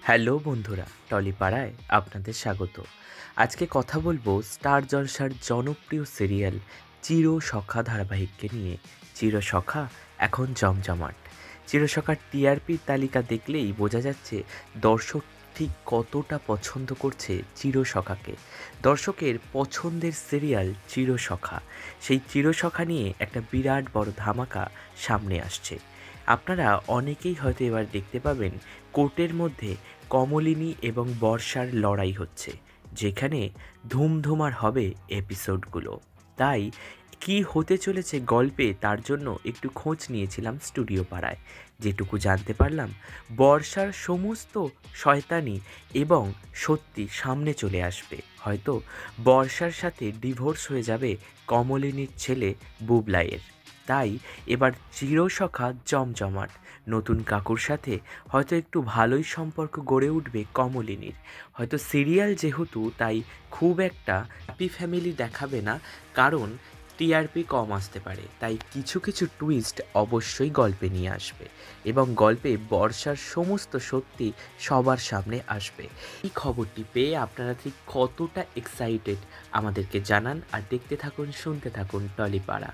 Hello বন্ধুরা, টলিপাড়ায় আপনাদের স্বাগত। আজকে কথা বলবো স্টার জলসার জনপ্রিয় সিরিয়াল চিরসখা ধারাবাহিককে নিয়ে। চিরসখা এখন জমজমাট। চিরসখার টিআরপির তালিকা দেখলেই বোঝা যাচ্ছে দর্শক ঠিক কতটা পছন্দ করছে চিরসখাকে। দর্শকের পছন্দের সিরিয়াল চিরসখা। সেই চিরসখা নিয়ে একটা বিরাট বড় ধামাকা সামনে আসছে। আপনারা অনেকেই হয়তো এবার দেখতে পাবেন কোর্টের মধ্যে কমলিনী এবং বর্ষার লড়াই হচ্ছে, যেখানে ধুমধুমার হবে এপিসোডগুলো। তাই কি হতে চলেছে গল্পে তার জন্য একটু খোঁজ নিয়েছিলাম স্টুডিও পাড়ায়। যেটুকু জানতে পারলাম, বর্ষার সমস্ত শয়তানি এবং সত্যি সামনে চলে আসবে। হয়তো বর্ষার সাথে ডিভোর্স হয়ে যাবে কমলিনীর ছেলে বুবলাইয়ের। তাই এবার চিরসখা জমজমাট। নতুন কাকুর সাথে হয়তো একটু ভালোই সম্পর্ক গড়ে উঠবে কমলিনীর। হয়তো সিরিয়াল যেহেতু, তাই খুব একটা হ্যাপি ফ্যামিলি দেখাবে না, কারণ টিআরপি কম আসতে পারে। তাই কিছু কিছু টুইস্ট অবশ্যই গল্পে নিয়ে আসবে এবং গল্পে বর্ষার সমস্ত সত্যি সবার সামনে আসবে। এই খবরটি পেয়ে আপনারা ঠিক কতটা এক্সাইটেড আমাদেরকে জানান, আর দেখতে থাকুন, শুনতে থাকুন টলিপাড়া।